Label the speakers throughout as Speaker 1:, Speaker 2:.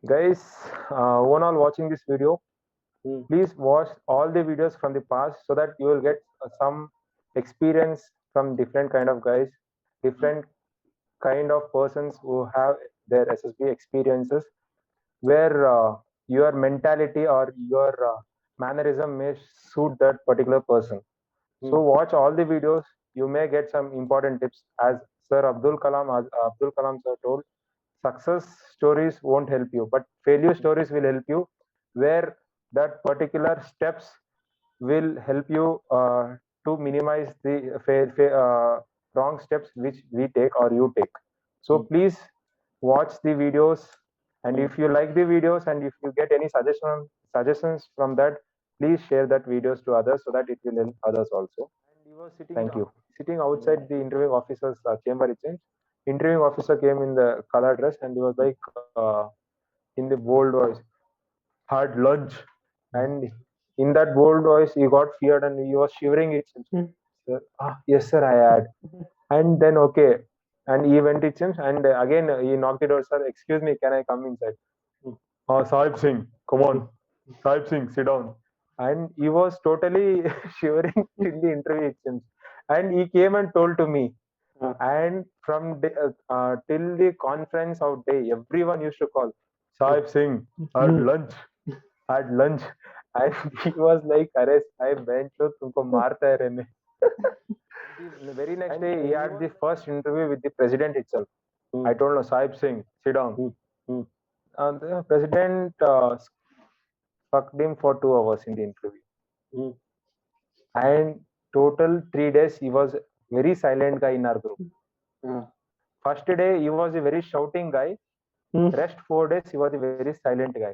Speaker 1: Guys, one all watching this video,
Speaker 2: Mm,
Speaker 1: please watch all the videos from the past so that you will get some experience from different kind of guys, different kind of persons who have their SSB experiences, where your mentality or your mannerism may suit that particular person. So
Speaker 2: mm,
Speaker 1: watch all the videos. You may get some important tips, as Abdul Kalam sir told. Success stories won't help you, but failure stories will help you, where that particular steps will help you to minimize the wrong steps which we take or you take. So
Speaker 2: mm,
Speaker 1: please watch the videos, and
Speaker 2: mm.
Speaker 1: if you like the videos and if you get any suggestions from that, please share that videos to others so that it will help others also. And he was sitting. Thank you. Sitting outside the interviewing officer's chamber, it seems. Interviewing officer came in the color dress and he was like, in the bold voice, "Had lunch." And in that bold voice, he got feared and he was shivering. It seems. Sir, yes, sir, I had. And then, okay. And he went, it seems. And again, he knocked the door, "Sir, excuse me, can I come inside?" Sahib Singh, come on. Sahib Singh, sit down. And he was totally shivering in the interview, it seems. And he came and told to me.
Speaker 2: Uh,
Speaker 1: And from till the conference out day, everyone used to call Sahib Singh, had lunch, had lunch. And he was like, "Arey Sahib, bencho, tumko marta hai rehne." The very next day, he had the first interview with the president itself. I
Speaker 2: mm,
Speaker 1: told him, "Sahib Singh, sit down."
Speaker 2: mm, mm,
Speaker 1: And the president fucked him for 2 hours in the interview.
Speaker 2: mm.
Speaker 1: And total 3 days, he was very silent guy in our group.
Speaker 2: Uh,
Speaker 1: First day, he was a very shouting guy.
Speaker 2: mm.
Speaker 1: Rest 4 days, he was a very silent guy.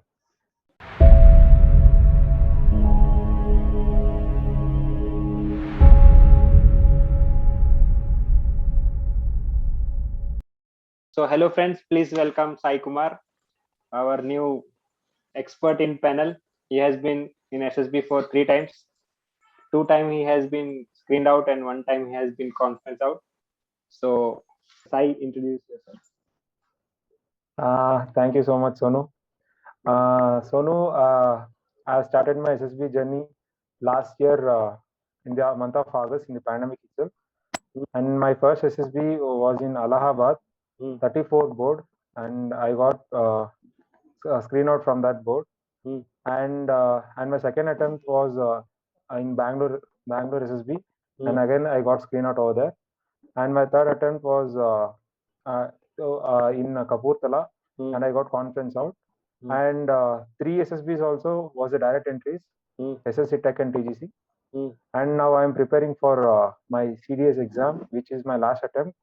Speaker 2: So, hello friends, please welcome Sai Kumar, our new expert in panel. He has been in SSB for 3 times. 2 times he has been screened out, and 1 time he has been conference out. So, Sai, introduce yourself.
Speaker 1: Thank you so much, Sonu. Sonu, I started my SSB journey last year in the month of August in the pandemic itself. And my first SSB was in Allahabad,
Speaker 2: Mm,
Speaker 1: 34 board, and I got a screen out from that board.
Speaker 2: mm,
Speaker 1: And my second attempt was in Bangalore SSB, and
Speaker 2: mm,
Speaker 1: again I got screen out over there. And my third attempt was in Kapurthala,
Speaker 2: mm,
Speaker 1: and I got conference out.
Speaker 2: mm,
Speaker 1: And three SSBs also was the direct entries,
Speaker 2: mm,
Speaker 1: SSC Tech and TGC.
Speaker 2: mm,
Speaker 1: And now I am preparing for my CDS exam, which is my last attempt.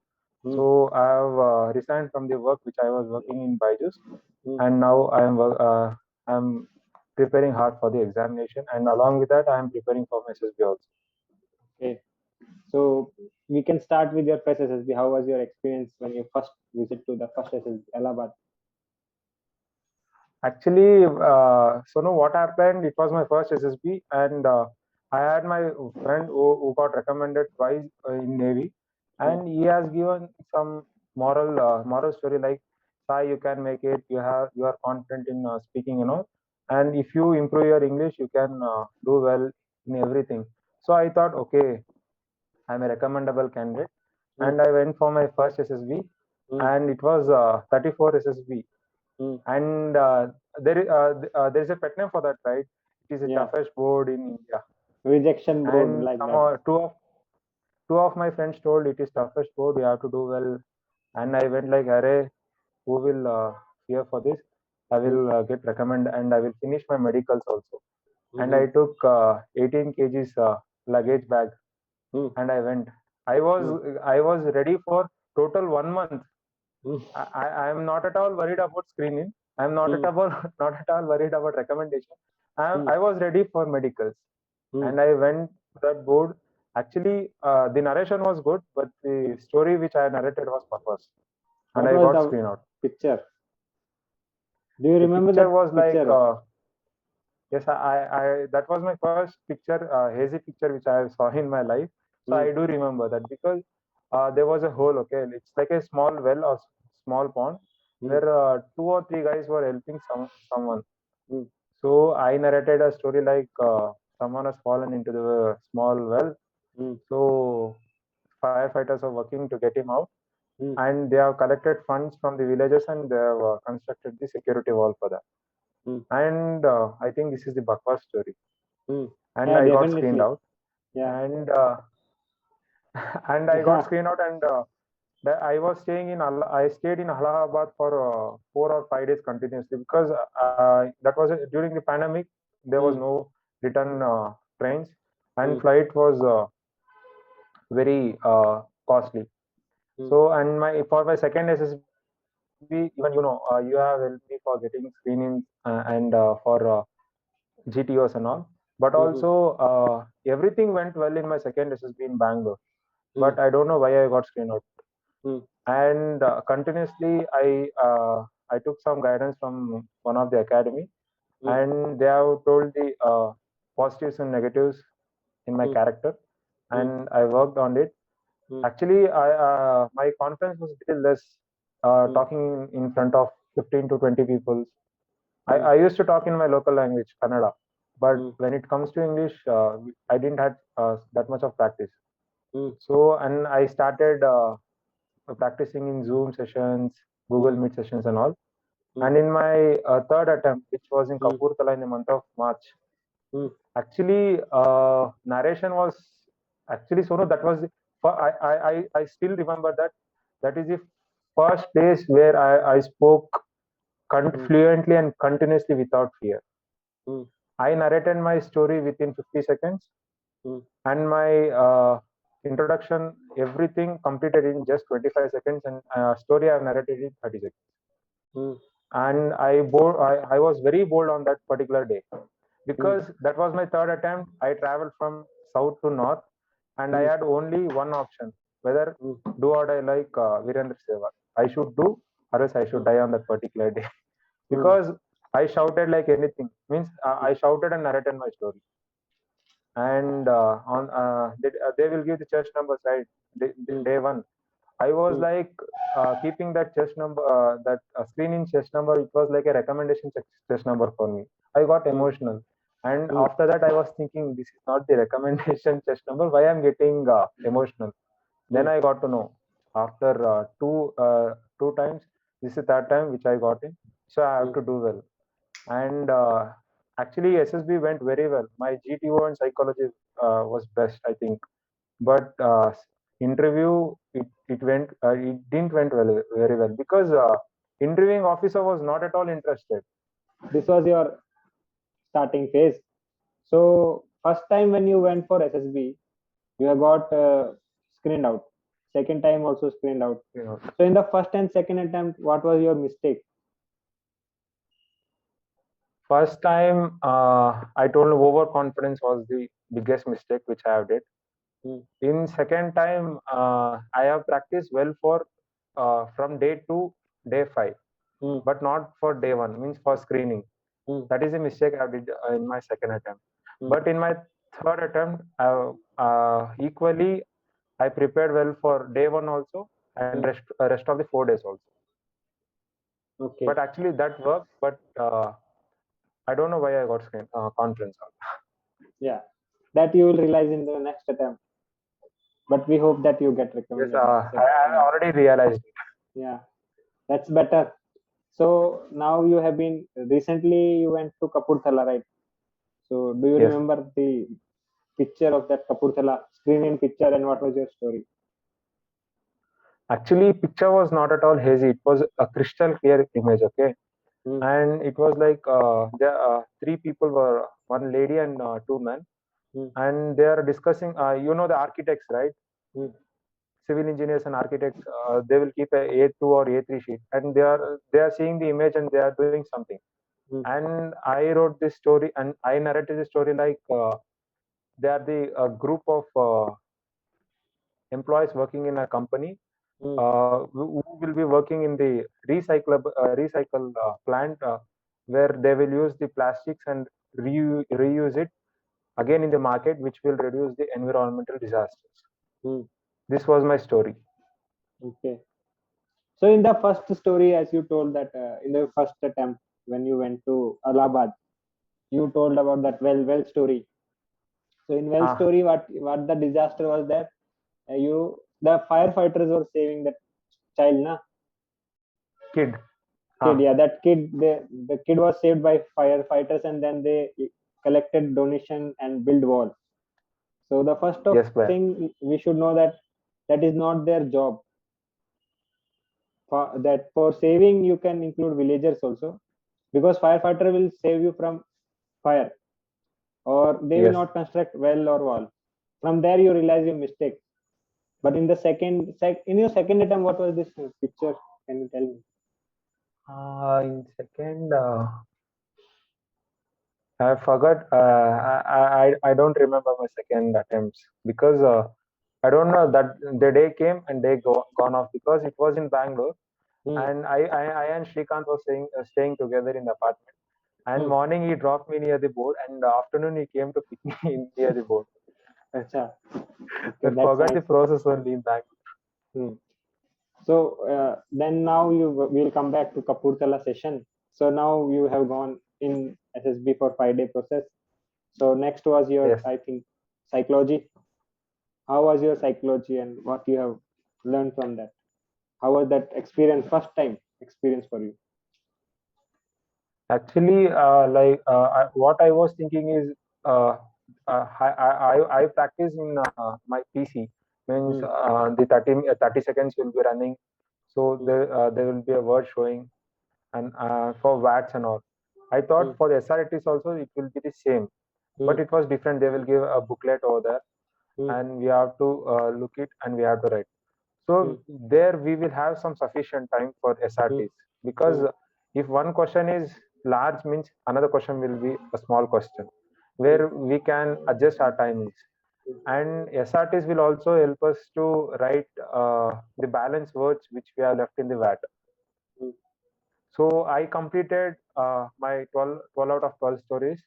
Speaker 2: mm,
Speaker 1: So I have resigned from the work which I was working in Byju's,
Speaker 2: mm.
Speaker 1: and now I'm preparing hard for the examination, and along with that, I am preparing for my SSB also.
Speaker 2: Okay. So, we can start with your first SSB. How was your experience when you first visit to the first SSB, Allahabad?
Speaker 1: Actually, so no, what happened? It was my first SSB, and I had my friend who got recommended twice in Navy,
Speaker 2: Mm,
Speaker 1: and he has given some moral story like, "Sai, you can make it. You are confident in speaking, and if you improve your English, you can do well in everything." So I thought, okay, I'm a recommendable candidate,
Speaker 2: mm,
Speaker 1: and I went for my first SSB,
Speaker 2: mm,
Speaker 1: and it was 34 SSB.
Speaker 2: mm.
Speaker 1: And there is a pet name for that, right? It is the
Speaker 2: Yeah,
Speaker 1: toughest board in India.
Speaker 2: rejection board
Speaker 1: And
Speaker 2: like
Speaker 1: some
Speaker 2: that.
Speaker 1: two of my friends told it is toughest board. You have to do well. And I went like, "Arey, who will fear for this? I
Speaker 2: Mm,
Speaker 1: will get recommend and I will finish my medicals also." And
Speaker 2: mhm,
Speaker 1: I took 18 kgs luggage bag
Speaker 2: mm,
Speaker 1: and I went. I was
Speaker 2: mm,
Speaker 1: I was ready for total 1 month.
Speaker 2: mm,
Speaker 1: I am not at all worried about screening. I am not at
Speaker 2: mm,
Speaker 1: all not at all worried about recommendation.
Speaker 2: mm,
Speaker 1: I was ready for medicals,
Speaker 2: mm.
Speaker 1: and I went to that board. Actually, the narration was good, but the story which I narrated was purpose, and
Speaker 2: What
Speaker 1: I
Speaker 2: was
Speaker 1: got
Speaker 2: the
Speaker 1: screen out.
Speaker 2: picture? Do you
Speaker 1: The
Speaker 2: remember
Speaker 1: picture
Speaker 2: that
Speaker 1: was like,
Speaker 2: picture?
Speaker 1: yes, that was my first picture, hazy picture which I saw in my life. So
Speaker 2: Mm,
Speaker 1: I do remember that because there was a hole. Okay, it's like a small well or small pond,
Speaker 2: mm,
Speaker 1: where two or three guys were helping someone.
Speaker 2: mm,
Speaker 1: So I narrated a story like someone has fallen into the small well.
Speaker 2: mm,
Speaker 1: So firefighters are working to get him out,
Speaker 2: mm,
Speaker 1: and they have collected funds from the villagers and they have constructed the security wall for that.
Speaker 2: mm,
Speaker 1: And I think this is the Bakwa story.
Speaker 2: mm.
Speaker 1: And
Speaker 2: Yeah,
Speaker 1: I got screened
Speaker 2: definitely.
Speaker 1: out,
Speaker 2: Yeah.
Speaker 1: and and I got
Speaker 2: Yeah.
Speaker 1: screened out, and I was staying in I stayed in Allahabad for 4 or 5 days continuously because that was during the pandemic. There was
Speaker 2: Mm,
Speaker 1: no return trains, and
Speaker 2: mm,
Speaker 1: flight was very costly.
Speaker 2: mm,
Speaker 1: So, and my for my second SSB, even you have helped me for getting screenings and for GTOs and all. But
Speaker 2: mhm,
Speaker 1: also, everything went well in my second SSB in Bangalore.
Speaker 2: mm,
Speaker 1: But I don't know why I got screened out.
Speaker 2: mm,
Speaker 1: And continuously, I took some guidance from one of the academy,
Speaker 2: mm,
Speaker 1: and they have told the positives and negatives in my
Speaker 2: mm,
Speaker 1: character,
Speaker 2: mm,
Speaker 1: and I worked on it.
Speaker 2: mm,
Speaker 1: Actually, my confidence was little less
Speaker 2: mm,
Speaker 1: talking in front of 15 to 20 people.
Speaker 2: mm,
Speaker 1: I used to talk in my local language, Kannada, but
Speaker 2: mm,
Speaker 1: when it comes to English, I didn't have that much of practice.
Speaker 2: mm,
Speaker 1: So, and I started practicing in Zoom sessions, Google
Speaker 2: mm,
Speaker 1: Meet sessions, and all.
Speaker 2: mm,
Speaker 1: And in my third attempt, which was in
Speaker 2: mm,
Speaker 1: Kapurthala in the month of March,
Speaker 2: mm,
Speaker 1: actually, narration was actually so no, that was I still remember that that is the first place where I spoke
Speaker 2: mm,
Speaker 1: fluently and continuously without fear.
Speaker 2: mm,
Speaker 1: I narrated my story within 50 seconds,
Speaker 2: mm,
Speaker 1: and my introduction, everything completed in just 25 seconds, and story I've narrated in 30 seconds.
Speaker 2: mm,
Speaker 1: And I was very bold on that particular day
Speaker 2: mm,
Speaker 1: because that was my third attempt. I traveled from south to north, and I
Speaker 2: mm,
Speaker 1: had only one option: whether
Speaker 2: mm,
Speaker 1: do or die like Virendra Sehwag. I should do, or else I should
Speaker 2: mm,
Speaker 1: die on that particular day
Speaker 2: mm,
Speaker 1: because I shouted like anything. Means
Speaker 2: mm,
Speaker 1: I shouted and narrated my story, and on they will give the chest numbers right
Speaker 2: mm,
Speaker 1: day one. I was
Speaker 2: mm,
Speaker 1: like keeping that chest number, that screening chest number. It was like a recommendation chest number for me. I got
Speaker 2: mm,
Speaker 1: emotional, and
Speaker 2: mm,
Speaker 1: after that, I was thinking, this is not the recommendation chest number. Why I'm getting emotional? Then
Speaker 2: mm,
Speaker 1: I got to know after two times. This is the third time which I got in, so I have
Speaker 2: mm,
Speaker 1: to do well. And actually, SSB went very well. My GTO and psychology was best, I think, but interview it didn't went well very well because interviewing officer was not at all interested.
Speaker 2: This was your starting phase. So first time when you went for SSB, you have got screened out. Second time also screened out.
Speaker 1: You know,
Speaker 2: So in the first and second attempt, what was your mistake?
Speaker 1: first time I told overconfidence was the biggest mistake which I have did.
Speaker 2: Mm,
Speaker 1: In second time, I have practiced well for from day 2 day 5,
Speaker 2: mm,
Speaker 1: but not for day 1, means for screening.
Speaker 2: mm,
Speaker 1: That is a mistake I did in my second attempt.
Speaker 2: mm,
Speaker 1: But in my third attempt, equally I prepared well for day 1 also, and
Speaker 2: mm.
Speaker 1: rest of the 4 days also. But
Speaker 2: Okay.
Speaker 1: actually that worked. But I don't know why I got confidence.
Speaker 2: Yeah. That you will realize in the next attempt. But we hope that you get
Speaker 1: Yes,
Speaker 2: recommended.
Speaker 1: I
Speaker 2: Yeah.
Speaker 1: already realized it.
Speaker 2: Yeah. That's better. So now you have been recently you went to Kapurthala, right? So do you
Speaker 1: Yes.
Speaker 2: remember the picture of that Kapurthala screen in picture and what was your story?
Speaker 1: Actually, picture was not at all hazy. It was a crystal clear image. Okay,
Speaker 2: Mm,
Speaker 1: and it was like there three people were, one lady and two men,
Speaker 2: mm,
Speaker 1: and they are discussing. The architects, right?
Speaker 2: mm,
Speaker 1: Civil engineers and architects. They will keep a A2 or A3 sheet, and they are seeing the image and they are doing something.
Speaker 2: mm,
Speaker 1: And I wrote this story and I narrated the story like they are the group of employees working in a company
Speaker 2: mm,
Speaker 1: who will be working in the recycle plant where they will use the plastics and reuse it again in the market, which will reduce the environmental disasters.
Speaker 2: mm.
Speaker 1: This was my story.
Speaker 2: Okay. So in the first story, as you told that in the first attempt when you went to Allahabad, you told about that well story. So in well
Speaker 1: Ah,
Speaker 2: story, what the disaster was that you the firefighters were saving that child, na
Speaker 1: kid.
Speaker 2: kid.
Speaker 1: Ah,
Speaker 2: Yeah, that kid. The kid was saved by firefighters, and then they collected donation and build wall. So the first of
Speaker 1: yes, bhai.
Speaker 2: thing we should know that that is not their job. For saving you can include villagers also, because firefighter will save you from fire, or they will
Speaker 1: Yes.
Speaker 2: not construct well or wall. From there you realize your mistake. But in the in your second attempt, what was this picture? Can you tell me?
Speaker 1: In second, I forgot. I don't remember my second attempts because I don't know that the day came and they gone off because it was in Bangalore,
Speaker 2: Hmm.
Speaker 1: and I and Shrikant was staying together in the apartment. And
Speaker 2: Hmm.
Speaker 1: morning he dropped me near the board, and afternoon he came to pick me near the board.
Speaker 2: Acha. Okay,
Speaker 1: I
Speaker 2: that's
Speaker 1: forgot the
Speaker 2: nice.
Speaker 1: process only in Bangalore.
Speaker 2: Hmm. So then now you will come back to Kapurthala session. So now you have gone in SSB for 5 day process. So next was your,
Speaker 1: Yes.
Speaker 2: I think, psychology. How was your psychology and what you have learned from that? How was that experience, first time experience for you?
Speaker 1: Actually, what I was thinking is, uh, I practice in my PC. Means
Speaker 2: Hmm.
Speaker 1: the 30 seconds will be running, so
Speaker 2: Hmm.
Speaker 1: there will be a word showing, and for watts and all. I
Speaker 2: Hmm.
Speaker 1: thought for the SRTs also it will be the same,
Speaker 2: Hmm.
Speaker 1: but it was different. They will give a booklet over there,
Speaker 2: Hmm.
Speaker 1: and we have to look it and we have to write.
Speaker 2: Hmm.
Speaker 1: So there we will have some sufficient time for
Speaker 2: Hmm.
Speaker 1: SRTs, because
Speaker 2: Hmm.
Speaker 1: if one question is large means another question will be a small question
Speaker 2: Hmm.
Speaker 1: where we can adjust our timings. And SRTs will also help us to write the balanced words which we have left in the VAT.
Speaker 2: Hmm.
Speaker 1: So I completed my 12 out of 12 stories,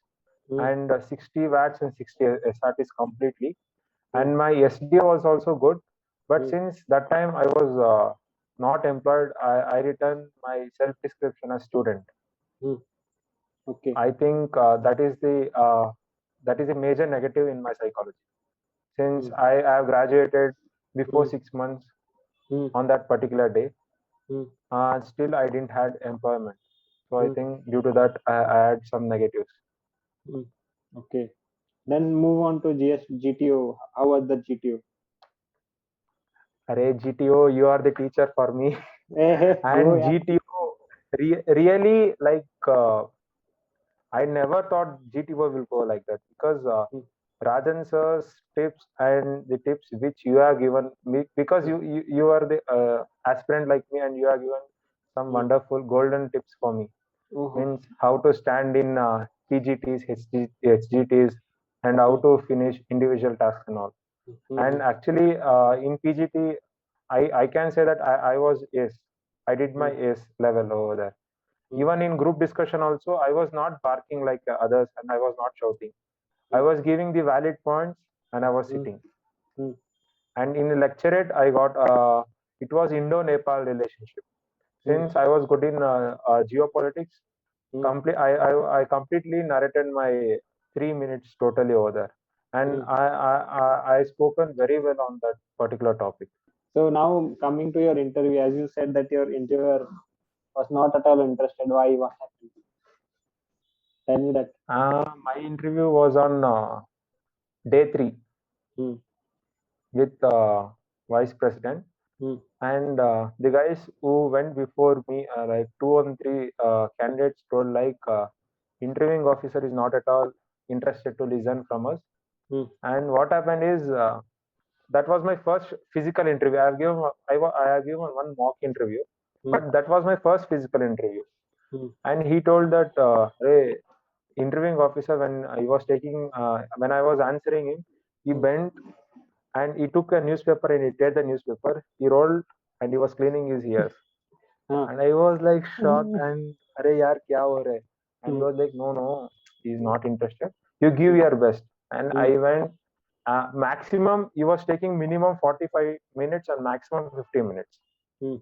Speaker 2: Hmm.
Speaker 1: and 60 watts and 60 SRTs completely.
Speaker 2: Hmm.
Speaker 1: And my SDA was also good, but
Speaker 2: Hmm.
Speaker 1: since that time I was not employed, I returned my self description as student.
Speaker 2: Hmm. Okay.
Speaker 1: I think that is a major negative in my psychology, since
Speaker 2: Hmm.
Speaker 1: I have graduated before
Speaker 2: Hmm.
Speaker 1: 6 months
Speaker 2: Hmm.
Speaker 1: on that particular day.
Speaker 2: Hmm.
Speaker 1: Still I didn't had employment, so I
Speaker 2: Hmm.
Speaker 1: think due to that I had some negatives.
Speaker 2: Hmm. Okay. Then move on to GTO. How was the GTO?
Speaker 1: Array GTO, you are the teacher for me.
Speaker 2: Hey, hey, go
Speaker 1: And
Speaker 2: yeah.
Speaker 1: GTO really, like, I never thought GTO will go like that, because
Speaker 2: Hmm.
Speaker 1: Rajan sir's tips and the tips which you have given me, because
Speaker 2: Hmm.
Speaker 1: you are the aspirant like me, and you have given some
Speaker 2: Hmm.
Speaker 1: wonderful golden tips for me.
Speaker 2: Oh.
Speaker 1: Means how to stand in PGTs, HGTs, and how
Speaker 2: Hmm.
Speaker 1: to finish individual tasks and all.
Speaker 2: Hmm.
Speaker 1: And actually, in PGT, I can say that I was ace. I did my
Speaker 2: Hmm.
Speaker 1: ace level over there.
Speaker 2: Hmm.
Speaker 1: Even in group discussion also, I was not barking like others, and I was not shouting. I
Speaker 2: Hmm.
Speaker 1: was giving the valid points, and I was
Speaker 2: Hmm.
Speaker 1: sitting.
Speaker 2: Hmm.
Speaker 1: And in the lecturate, I got it was Indo-Nepal relationship.
Speaker 2: Hmm.
Speaker 1: Since I was good in geopolitics,
Speaker 2: Hmm.
Speaker 1: I completely narrated my 3 minutes totally over there, and
Speaker 2: Hmm.
Speaker 1: I spoken very well on that particular topic.
Speaker 2: So now coming to your interview, as you said that your interviewer was not at all interested. Why? What happened? Tell me that.
Speaker 1: My interview was on day 3
Speaker 2: Hmm.
Speaker 1: with vice president,
Speaker 2: Hmm.
Speaker 1: and the guys who went before me, like 2 and 3 candidates, told like interviewing officer is not at all interested to listen from us.
Speaker 2: Hmm.
Speaker 1: And what happened is, that was my first physical interview. I have given one mock interview,
Speaker 2: Hmm.
Speaker 1: but that was my first physical interview.
Speaker 2: Hmm.
Speaker 1: And he told that, hey, interviewing officer, when I was answering him, he
Speaker 2: Hmm.
Speaker 1: bent and he took a newspaper and he tear the newspaper. He rolled and he was cleaning his ears.
Speaker 2: Huh.
Speaker 1: And I was like shocked,
Speaker 2: Hmm.
Speaker 1: and Arey yaar kya ho raha hai? And he
Speaker 2: Hmm.
Speaker 1: was like, no, no, he's not interested. You give your best. And
Speaker 2: Hmm.
Speaker 1: I went, maximum, he was taking minimum 45 minutes and maximum 50 minutes.
Speaker 2: Hmm.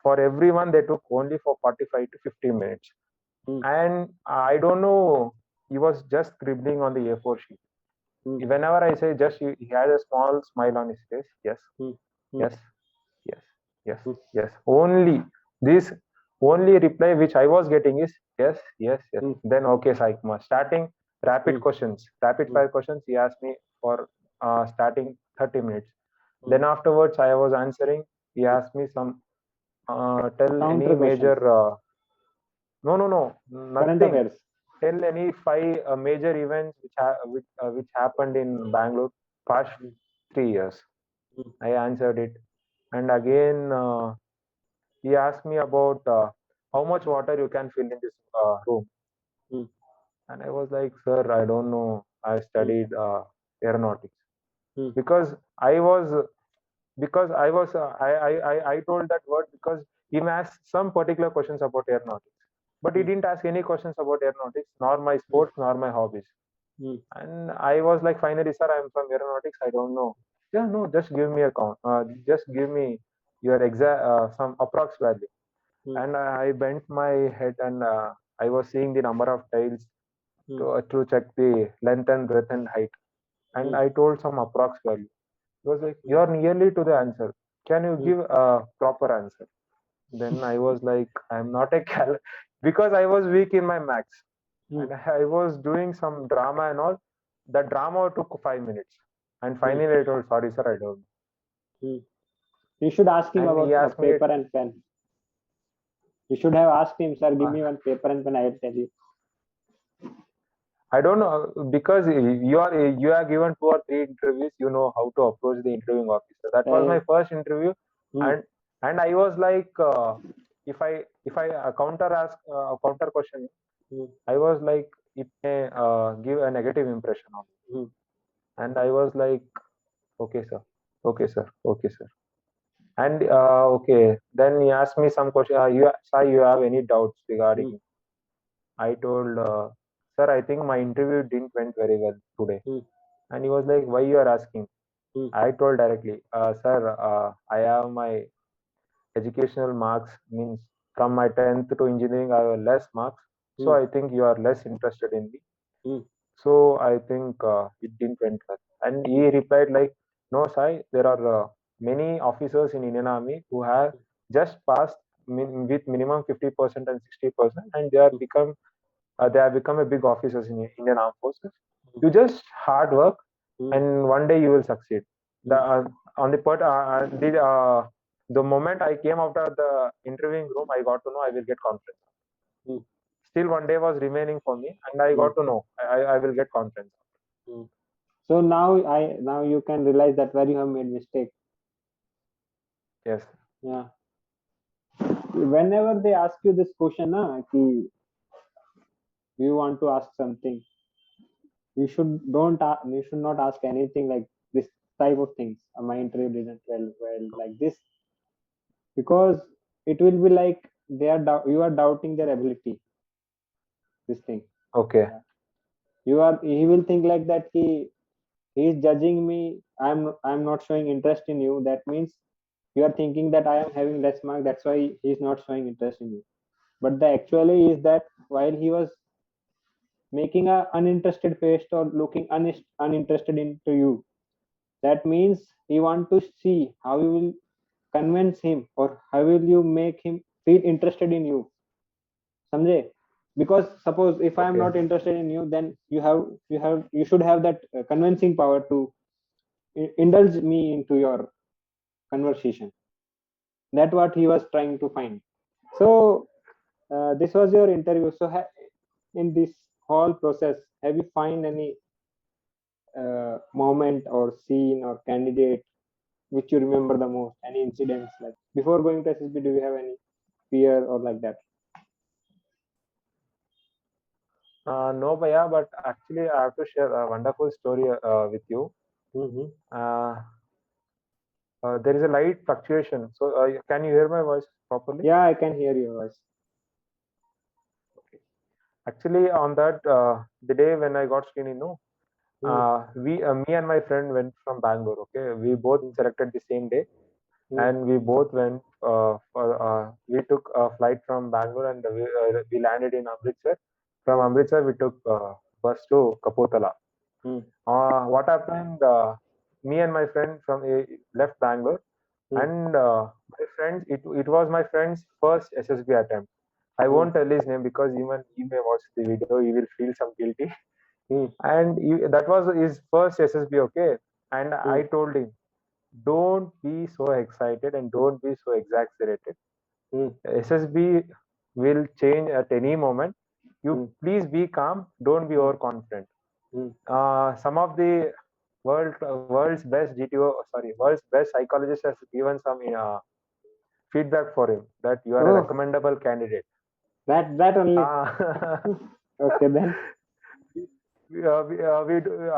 Speaker 1: For everyone, they took only for 45 to 50 minutes.
Speaker 2: Hmm.
Speaker 1: And I don't know, he was just scribbling on the A4 sheet.
Speaker 2: Hmm.
Speaker 1: Whenever I say just, he had a small smile on his face. Yes,
Speaker 2: Hmm. Hmm.
Speaker 1: yes, yes, yes,
Speaker 2: Hmm.
Speaker 1: yes. Only this, only reply which I was getting is yes, yes, yes.
Speaker 2: Hmm.
Speaker 1: Then okay, Sai Kumar. Starting rapid
Speaker 2: Hmm.
Speaker 1: questions, rapid
Speaker 2: Hmm.
Speaker 1: fire questions. He asked me for starting 30 minutes.
Speaker 2: Hmm.
Speaker 1: Then afterwards, I was answering. He asked me some tell any
Speaker 2: Counter
Speaker 1: major.
Speaker 2: questions,
Speaker 1: No, no, no,
Speaker 2: current
Speaker 1: nothing.
Speaker 2: affairs.
Speaker 1: Tell any five major events which happened in Bangalore past
Speaker 2: Hmm.
Speaker 1: 3 years.
Speaker 2: Hmm.
Speaker 1: I answered it, and again he asked me about how much water you can fill in this room,
Speaker 2: Hmm.
Speaker 1: and I was like, sir, I don't know. I
Speaker 2: Hmm.
Speaker 1: studied aeronautics
Speaker 2: Hmm.
Speaker 1: because I told that word because he asked some particular questions about aeronautics, but he
Speaker 2: Hmm.
Speaker 1: didn't ask any questions about aeronautics, nor my
Speaker 2: Hmm.
Speaker 1: sports, nor my hobbies.
Speaker 2: Hmm.
Speaker 1: And I was like, finally, sir, I'm from aeronautics. I don't know. Yeah, no, just give me a count. Just give me your exact some approx value.
Speaker 2: Hmm.
Speaker 1: And I bent my head and I was seeing the number of tiles
Speaker 2: Hmm.
Speaker 1: to check the length and breadth and height. And
Speaker 2: Hmm.
Speaker 1: I told some approx value. He was like,
Speaker 2: Hmm.
Speaker 1: you're nearly to the answer. Can you
Speaker 2: Hmm.
Speaker 1: give a proper answer? Then I was like, I'm not a because I was weak in my maths
Speaker 2: Hmm.
Speaker 1: and I was doing some drama and all. The drama took 5 minutes, and
Speaker 2: Hmm.
Speaker 1: finally I told, "Sorry, sir, I don't."
Speaker 2: Hmm. You should ask him
Speaker 1: And he
Speaker 2: about a
Speaker 1: asked me,
Speaker 2: paper and pen. You should have asked him, sir, give
Speaker 1: uh,
Speaker 2: me one paper and pen. I will tell you.
Speaker 1: "I don't know because you are given 2 or 3 interviews. You know how to approach the interviewing officer." That was
Speaker 2: Uh,
Speaker 1: my first interview,
Speaker 2: hmm.
Speaker 1: and I was like, if I counter question,
Speaker 2: Hmm.
Speaker 1: I was like, it may give a negative impression on me,
Speaker 2: Hmm.
Speaker 1: and I was like, okay, sir, okay, sir, okay, sir. And okay, then he asked me some question. You have any doubts
Speaker 2: Hmm.
Speaker 1: regarding? I told, sir, I think my interview didn't went very well today.
Speaker 2: Hmm.
Speaker 1: And he was like, why you are asking?
Speaker 2: Hmm.
Speaker 1: I told directly, sir, I have my educational marks means from my 10th to engineering, I have less marks. So
Speaker 2: Hmm.
Speaker 1: I think you are less interested in me.
Speaker 2: Hmm.
Speaker 1: So I think it didn't went well. And he replied like, no, Sai, there are many officers in Indian Army who have just passed with minimum 50% and 60%, and they have become a big officers in Indian Armed Forces.
Speaker 2: Hmm.
Speaker 1: You just hard work,
Speaker 2: Hmm.
Speaker 1: and one day you will succeed. The
Speaker 2: Hmm.
Speaker 1: on the moment I came out of the interviewing room, I got to know I will get confidence.
Speaker 2: Hmm.
Speaker 1: Still, one day was remaining for me, and I
Speaker 2: Hmm.
Speaker 1: got to know I will get confidence.
Speaker 2: Hmm. So now you can realize that where you have made mistake.
Speaker 1: Yes.
Speaker 2: Yeah. Whenever they ask you this question, ki you want to ask something, you should not ask anything like this type of things. My interview didn't well like this because it will be like you are doubting their ability. This thing.
Speaker 1: Okay.
Speaker 2: Yeah. He will think like that he is judging me. I'm not showing interest in you. That means you are thinking that I am having less mark. That's why he is not showing interest in you. But the actually is that while he was making a uninterested face or looking uninterested into you, that means he want to see how you will convince him or how will you make him feel interested in you. Samjhe? Because suppose if I am
Speaker 1: Okay.
Speaker 2: not interested in you, then you should have that convincing power to indulge me into your conversation. That what he was trying to find. So this was your interview. So in this whole process, have you find any moment or scene or candidate which you remember the most? Any incidents like before going to SSB? Do you have any fear or like that?
Speaker 1: No, Bhaiya, but actually, I have to share a wonderful story with you.
Speaker 2: Mm-hmm.
Speaker 1: Uh, there is a light fluctuation. So, can you hear my voice properly?
Speaker 2: Yeah, I can hear your voice.
Speaker 1: Actually, on that the day when I got screened,
Speaker 2: Mm-hmm.
Speaker 1: me and my friend went from Bangalore. Okay, we both selected the same day, and we both went we took a flight from Bangalore and we landed in Amritsar. From Amritsar, we took bus to Kapurthala.
Speaker 2: mm,
Speaker 1: What happened? Me and my friend from left Bangalore,
Speaker 2: mm,
Speaker 1: and my friends. It was my friend's first SSB attempt. I
Speaker 2: mm,
Speaker 1: won't tell his name because even he may watch the video. He will feel some guilty.
Speaker 2: mm,
Speaker 1: And that was his first SSB. Okay, and I
Speaker 2: mm,
Speaker 1: told him, don't be so excited and don't be so exaggerated.
Speaker 2: mm,
Speaker 1: SSB will change at any moment. You
Speaker 2: mm,
Speaker 1: please be calm. Don't be
Speaker 2: mm,
Speaker 1: overconfident.
Speaker 2: mm,
Speaker 1: Some of the world's best GTO, sorry, world's best psychologist has given some feedback for him that you are a
Speaker 2: oh,
Speaker 1: recommendable candidate.
Speaker 2: that only.
Speaker 1: Uh,
Speaker 2: Okay, then.
Speaker 1: we do,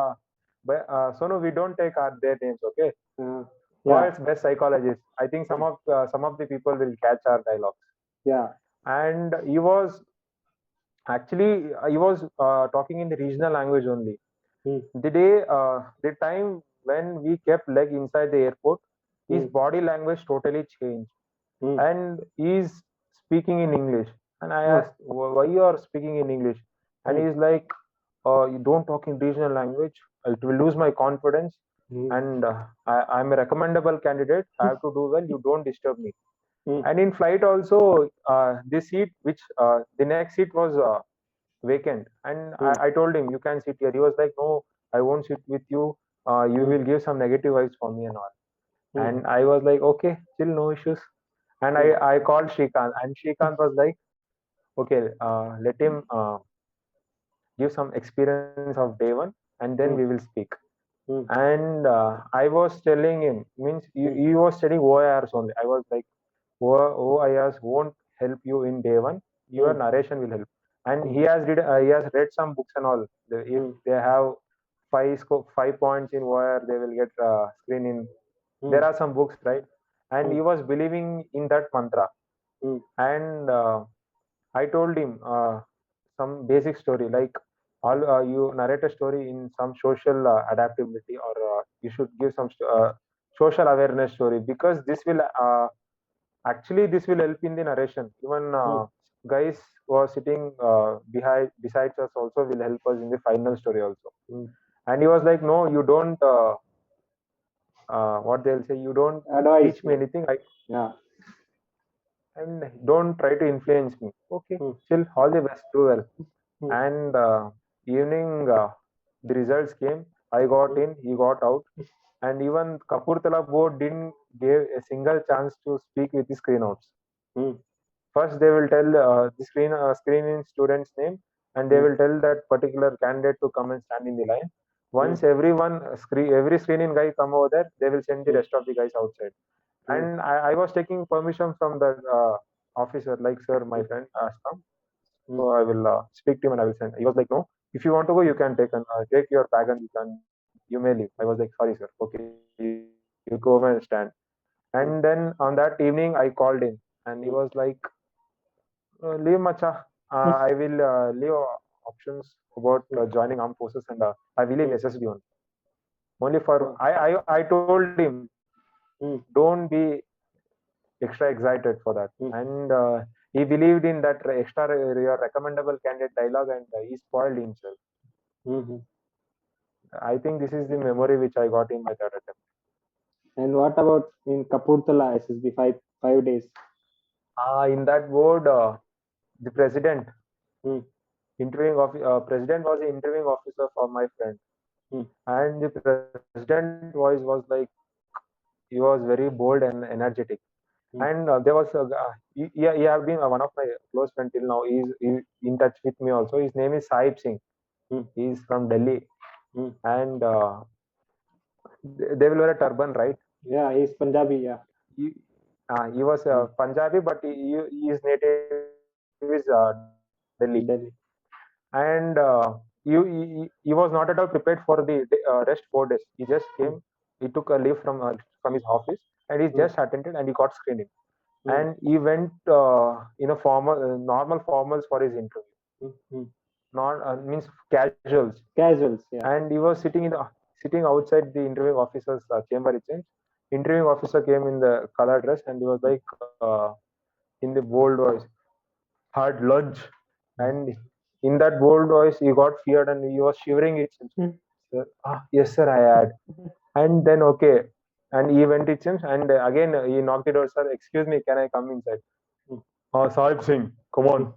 Speaker 1: so no, we don't take their names. Okay,
Speaker 2: Uh, yeah,
Speaker 1: world's best psychologist. I think some of the people will catch our dialogues.
Speaker 2: yeah.
Speaker 1: And he was talking in the regional language only.
Speaker 2: Mm,
Speaker 1: The time when we kept leg inside the airport, his
Speaker 2: mm,
Speaker 1: body language totally changed,
Speaker 2: mm.
Speaker 1: and he's speaking in English. And I
Speaker 2: Oh,
Speaker 1: asked, why you are speaking in English? And
Speaker 2: mm,
Speaker 1: he's like, you don't talk in regional language. It will lose my confidence.
Speaker 2: mm,
Speaker 1: And I'm a recommendable candidate. I have to do well. You don't disturb me.
Speaker 2: mm,
Speaker 1: And in flight also, this seat, which the next seat was vacant, and
Speaker 2: mm,
Speaker 1: I told him, you can sit here. He was like, no, I won't sit with you. You
Speaker 2: mm,
Speaker 1: will give some negative vibes for me and all.
Speaker 2: mm,
Speaker 1: And I was like, okay, still no issues. And
Speaker 2: mm,
Speaker 1: I called Shrikant, and Shrikant was like, okay, let him give some experience of day one, and then we
Speaker 2: mm,
Speaker 1: will speak.
Speaker 2: mm,
Speaker 1: And I was telling him, means
Speaker 2: mm,
Speaker 1: he was studying OIRs only. I was like, OIRs won't help you in day one. Your
Speaker 2: mm,
Speaker 1: narration will help. And
Speaker 2: mm,
Speaker 1: he has read some books and all. If
Speaker 2: mm,
Speaker 1: they have 5 points in OIR, they will get screen in. There
Speaker 2: mm,
Speaker 1: are some books, right? And he
Speaker 2: mm,
Speaker 1: was believing in that mantra.
Speaker 2: mm,
Speaker 1: And I told him some basic story, like all you narrate a story in some social adaptability, or you should give some social awareness story, because this will actually this will help in the narration. Even
Speaker 2: mm,
Speaker 1: guys who are sitting behind besides us also will help us in the final story also.
Speaker 2: mm.
Speaker 1: And he was like, no, you don't. What they'll say, you don't
Speaker 2: Advice.
Speaker 1: teach me anything. I
Speaker 2: Yeah.
Speaker 1: and don't try to influence me. Okay,
Speaker 2: Mm,
Speaker 1: still all the best, do well.
Speaker 2: mm,
Speaker 1: And evening, the results came. I got
Speaker 2: mm,
Speaker 1: in, he got out, and even Kapurthala board didn't give a single chance to speak with the screenouts.
Speaker 2: mm,
Speaker 1: First, they will tell the screen in student's name, and they
Speaker 2: mm,
Speaker 1: will tell that particular candidate to come and stand in the line.
Speaker 2: mm,
Speaker 1: Once every screening guy come over there, they will send the
Speaker 2: mm,
Speaker 1: rest of the guys outside.
Speaker 2: mm,
Speaker 1: And I was taking permission from the officer, like, sir, my
Speaker 2: mm,
Speaker 1: friend asked come,
Speaker 2: mm,
Speaker 1: so I will speak to him and I will send. He was like, no, if you want to go, you can take your bag and you may leave. I was like, sorry, sir. Okay, you go over and stand. And then on that evening, I called him, and he was like,
Speaker 2: mm,
Speaker 1: leave, macha. I will leave options about
Speaker 2: mm,
Speaker 1: joining armed forces, and I will leave
Speaker 2: mm.
Speaker 1: SSB only for
Speaker 2: Oh,
Speaker 1: I told him,
Speaker 2: mm,
Speaker 1: don't be extra excited for that.
Speaker 2: mm,
Speaker 1: And he believed in that extra your recommendable candidate dialogue, and he spoiled himself.
Speaker 2: mhm.
Speaker 1: I think this is the memory which I got in my third attempt.
Speaker 2: And what about in Kapurthala SSB 5 days?
Speaker 1: In that board, the
Speaker 2: Mm,
Speaker 1: president was the interviewing officer for my friend,
Speaker 2: mm,
Speaker 1: and the president voice was like, he was very bold and energetic. And
Speaker 2: mm,
Speaker 1: there was he have been one of my close friend till now. He's in touch with me also. His name is Sahib Singh.
Speaker 2: mm,
Speaker 1: He's from Delhi,
Speaker 2: mm.
Speaker 1: and they will wear a turban, right?
Speaker 2: Yeah, he's Punjabi. Yeah.
Speaker 1: He was
Speaker 2: Mm,
Speaker 1: Punjabi, but his native is Delhi.
Speaker 2: Delhi.
Speaker 1: And he was not at all prepared for the rest 4 days. He just came,
Speaker 2: Mm,
Speaker 1: he took a leave from his office, and he
Speaker 2: mm,
Speaker 1: just attended, and he got screened in.
Speaker 2: mm,
Speaker 1: And he went in a normal formals for his interview,
Speaker 2: mm, mm.
Speaker 1: not means casuals.
Speaker 2: Casuals. Yeah.
Speaker 1: And he was sitting outside the interviewing officer's chamber, it seems. interviewing officer came in the color dress and he was like in the bold voice, had lunch. And in that bold voice, he got feared and he was shivering it. Sir, yes, sir, I had. And then, okay. And he went it seems, and again he knocked the door, sir, excuse me, can I come inside? Sahib Singh, come on.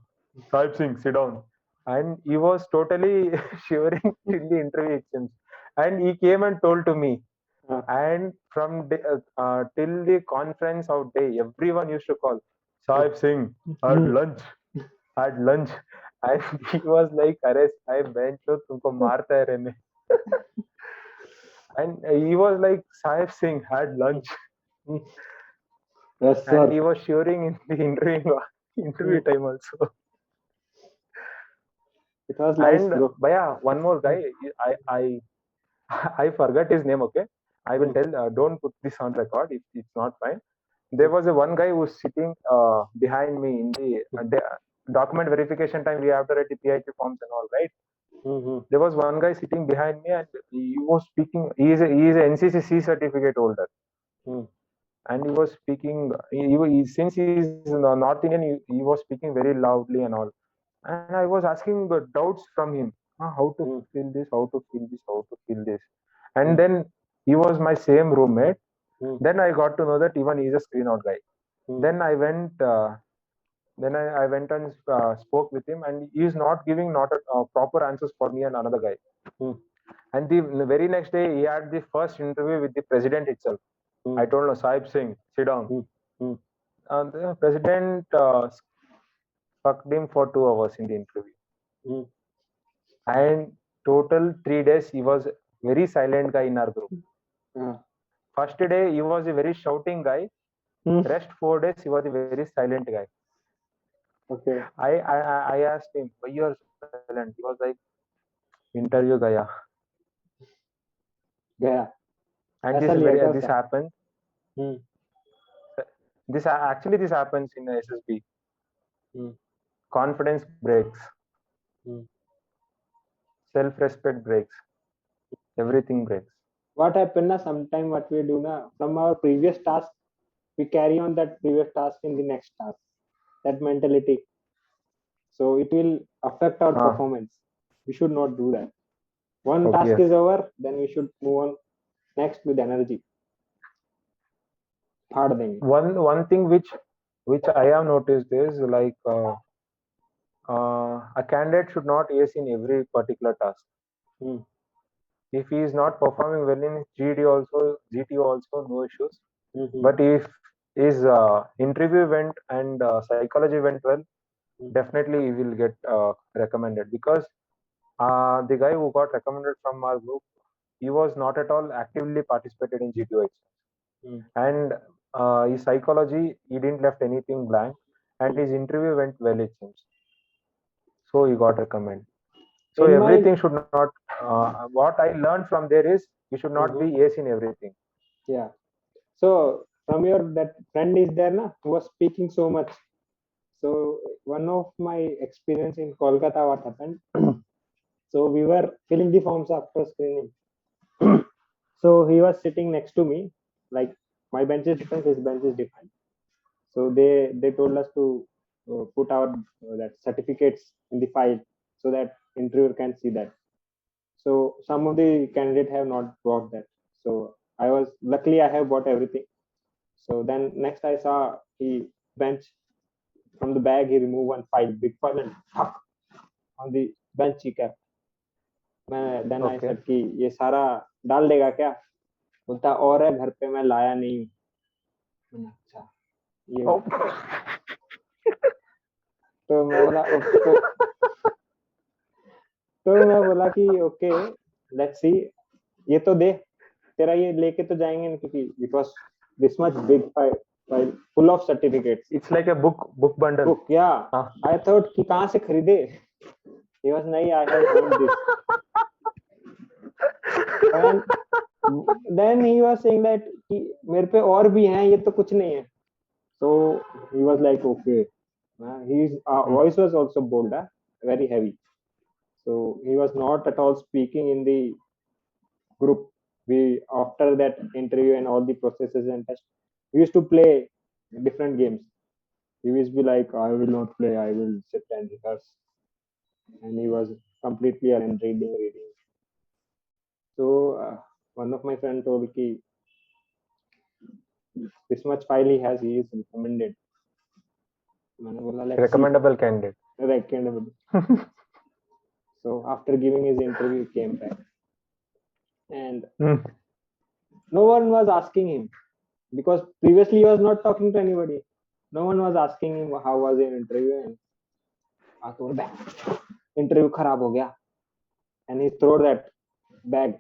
Speaker 1: Sahib Singh, sit down. And he was totally shivering till the interview it seems. And he came and told to me. And from till the conference out day, everyone used to call Sahib Singh, had lunch, had lunch. And he was like, अरे साहब bench लो तुमको मारता है रहने. And he was like, Sahib Singh had lunch.
Speaker 2: Yes,
Speaker 1: And
Speaker 2: sir.
Speaker 1: he was shivering in the interview time also.
Speaker 2: It was nice,
Speaker 1: And
Speaker 2: bro.
Speaker 1: yeah, one more guy, I I forgot his name. Okay, I will tell. Don't put this on record. It's not fine. There was a one guy who was sitting behind me in the document verification time. We have to write the PIP forms and all, right? There was one guy sitting behind me, and he was speaking. He is a NCCC certificate holder, and he was speaking. Since he is North Indian, he was speaking very loudly and all. And I was asking doubts from him. How to fill this? How to fill this? How to fill this? And then he was my same roommate. Then I got to know that even he's a screen out guy. Then I went. I went and spoke with him, and he is not giving not proper answers for me and another guy. And the very next day, he had the first interview with the president itself. I told him, Sahib Singh, sit down. And the president fucked him for 2 hours in the interview. And total 3 days, he was very silent guy in our group. First day, he was a very shouting guy. Rest 4 days, he was a very silent guy.
Speaker 2: Okay.
Speaker 1: I asked him, why you are silent? He was like, interview gaya.
Speaker 2: Yeah.
Speaker 1: And this happened. This happens in SSB. Confidence breaks. Self-respect breaks. Everything breaks.
Speaker 2: What happened na, sometime what we do na, from our previous task, we carry on that previous task in the next task. That mentality. So it will affect our performance. We should not do that. One task is over, then we should move on next with energy.
Speaker 1: One thing which I have noticed is like a candidate should not ace in every particular task. If he is not performing well in GTO also, no issues. But if his interview went and psychology went well, definitely he will get recommended, because the guy who got recommended from our group, he was not at all actively participated in GTO exams. And his psychology, he didn't left anything blank, and his interview went well, it seems. So he got recommended. So everything should not. What I learned from there is you should not be ace in everything.
Speaker 2: Yeah. So from your that friend is there na, who was speaking so much. So one of my experience in Kolkata, what happened? So we were filling the forms after screening. So he was sitting next to me, like my bench is different, his bench is different. So they told us to put our that certificates in the file so that interviewer can see that. So some of the candidates have not brought that. So I was luckily I have bought everything. So then next I saw he bench from the bag, he removed one file, big file, and on the bench he kept. Then I said कि ये सारा डाल देगा क्या? बोलता और है घर पे मैं लाया नहीं हूँ. अच्छा ये तो मैं बोला कि ओके लेट्स सी, ये तो दे तेरा, ये लेके तो जाएंगे क्योंकि it was this much big file full of certificates.
Speaker 1: It's like a book bundle.
Speaker 2: Yeah. I thought कि कहाँ से खरीदे? He was नहीं, I have found this. And then he was saying that कि मेरे पे और भी हैं, ये तो कुछ नहीं है. So he was like okay. His voice was also bold, very heavy. So he was not at all speaking in the group. we after that interview and all the processes and tests, we used to play different games. He used to be like, I will not play, I will sit and rehearse. And he was completely and reading. So one of my friend told me this much file he has, he is recommended. मैंने बोला let's see.
Speaker 1: Recommendable candidate.
Speaker 2: Recommendable. So after giving his interview, he came back, and no one was asking him because previously he was not talking to anybody. No one was asking him how was your interview, and I told back interview खराब हो गया, and he threw that bag.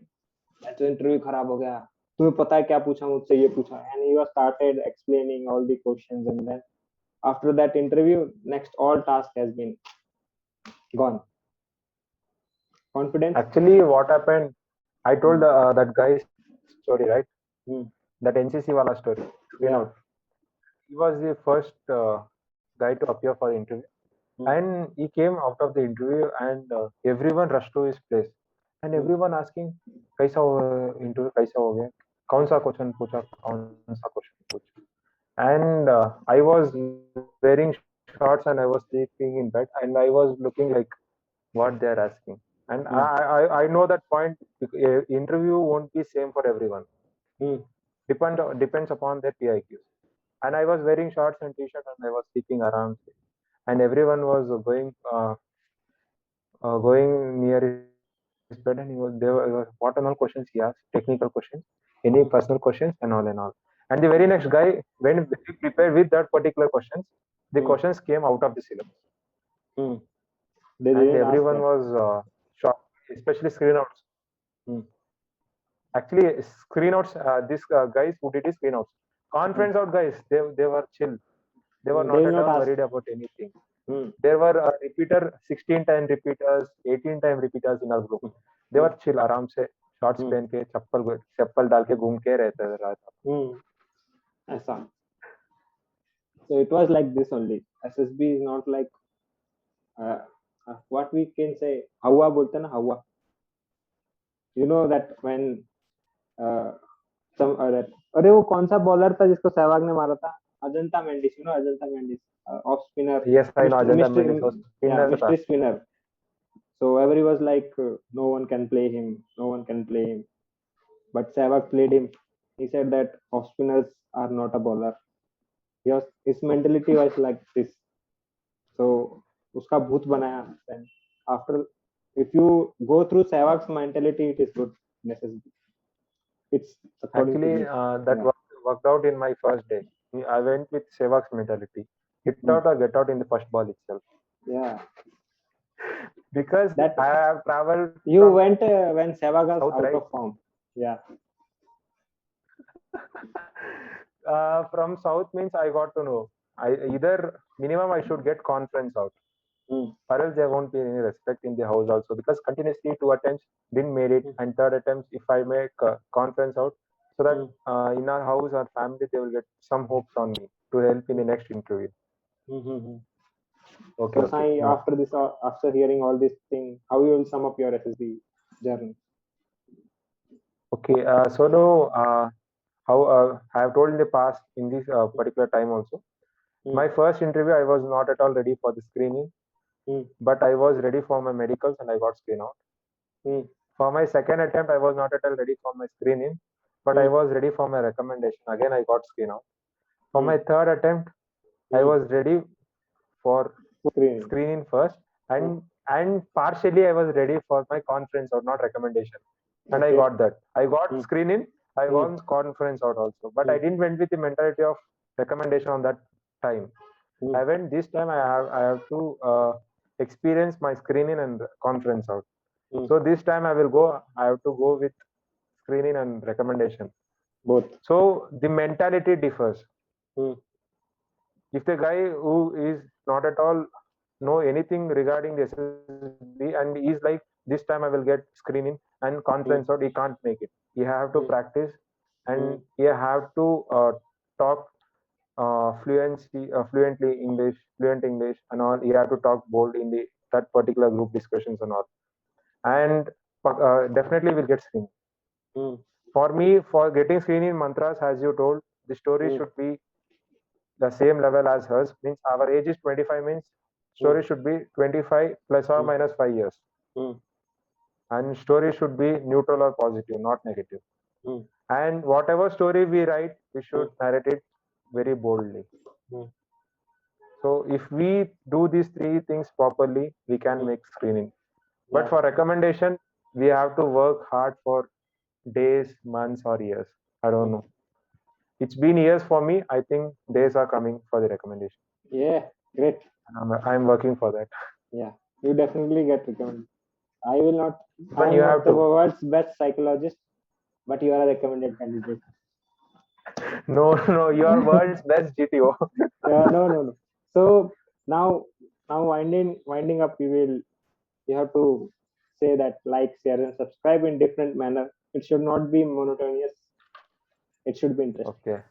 Speaker 2: That interview खराब हो गया. तुम्हें पता है क्या पूछा मुझसे ये पूछा, and he was started explaining all the questions, and then after that interview, next all task has been gone. Confidence.
Speaker 1: Actually, what happened? I told that guy's story, right?
Speaker 2: Hmm.
Speaker 1: That NCC wala story. You
Speaker 2: Yeah.
Speaker 1: know, he was the first guy to appear for the interview, and he came out of the interview, and everyone rushed to his place, and everyone asking, "कैसा हो interview? कैसा हो गया? कौन सा question पूछा? कौन सा question पूछा?" And I was wearing shorts and I was sleeping in bed, and I was looking like what they are asking. And I know that point. Interview won't be same for everyone. Depends upon their PIQs. And I was wearing shorts and t-shirt and I was sleeping around, and everyone was going near his bed, and he was there were what and all questions he asked, technical questions, any personal questions, and all and all. And the very next guy when he prepared with that particular questions, the questions came out of the syllabus,
Speaker 2: They
Speaker 1: and
Speaker 2: didn't ask
Speaker 1: everyone
Speaker 2: that.
Speaker 1: was shocked, especially screen outs. Actually, screen outs. These guys who did is screen outs. Conference out guys, they were chill. They were
Speaker 2: They
Speaker 1: not
Speaker 2: will
Speaker 1: at
Speaker 2: not
Speaker 1: all
Speaker 2: ask.
Speaker 1: worried about anything. There were repeater 16 time repeaters, 18 time repeaters in our group. They were chill, आराम से shorts पहन के चप्पल डाल के घूम के रहते रहा था.
Speaker 2: ऐसा. So it was like this only. SSB is not like what we can say. Hawa बोलते हैं ना hawa. You know that when some that अरे वो कौन सा बॉलर था जिसको सहवाग ने मारा था? Ajanta Mendis. You know Ajanta Mendis, off spinner.
Speaker 1: Yes, I know Ajanta Mendes was spinner था.
Speaker 2: Mystery spinner. So everybody was like, no one can play him. No one can play him. But Sehwag played him. He said that off spinners are not a bowler. His mentality was like this. So उसका भूत बनाया. Then after, if you go through Sehwag's mentality, it is good. Necessary. It's according to
Speaker 1: Actually,
Speaker 2: me.
Speaker 1: that
Speaker 2: Yeah.
Speaker 1: worked out in my first day. I went with Sevak's mentality. Hit out or get out in the first ball itself.
Speaker 2: Yeah.
Speaker 1: Because
Speaker 2: That
Speaker 1: I have traveled
Speaker 2: you
Speaker 1: from
Speaker 2: went when Sehwag was
Speaker 1: South,
Speaker 2: out
Speaker 1: right?
Speaker 2: of form. Yeah.
Speaker 1: From South means I got to know. Either minimum I should get conference out. Or else there won't be any respect in the house also, because continuously 2 attempts didn't made it, and third attempts if I make conference out, so that in our house our family they will get some hopes on me to help in the next interview. Okay,
Speaker 2: So
Speaker 1: okay.
Speaker 2: Sai, after this, after hearing all this thing, how you will sum up your SSB journey?
Speaker 1: Okay, so now how I have told in the past in this particular time also. My first interview I was not at all ready for the screening, but I was ready for my medicals and I got screen out. For my second attempt, I was not at all ready for my screening, but I was ready for my recommendation. Again, I got screen out. For my third attempt, I was ready for screening first, and partially I was ready for my conference or not recommendation, and I got that. I got screening. I got conference out also, but I didn't went with the mentality of recommendation on that time. I went this time. I have to experience my screening and conference out. So this time I will go. I have to go with screening and recommendation.
Speaker 2: Both.
Speaker 1: So the mentality differs. If the guy who is not at all know anything regarding the SSB and he's like, this time I will get screening and conference out, he can't make it. You have to practice, and you have to talk fluent English and all. You have to talk bold in the that particular group discussions and all, and definitely will get screened. For me, for getting screen in mantras, as you told, the story should be the same level as hers. Means our age is 25, means story should be 25 plus or minus 5 years. And story should be neutral or positive, not negative. And whatever story we write, we should narrate it very boldly. So if we do these three things properly, we can make screening. But for recommendation, we have to work hard for days, months, or years. I don't know. It's been years for me. I think days are coming for the recommendation.
Speaker 2: Yeah, great.
Speaker 1: I'm working for that.
Speaker 2: Yeah, you definitely get recommended. I will not.
Speaker 1: But
Speaker 2: I
Speaker 1: you
Speaker 2: am not
Speaker 1: have
Speaker 2: the
Speaker 1: to.
Speaker 2: world's best psychologist, but you are a recommended candidate.
Speaker 1: No, no, you are world's best GTO.
Speaker 2: No, no, no. So now, winding up, you have to say that like, share, and subscribe in different manner. It should not be monotonous. It should be interesting.
Speaker 1: Okay.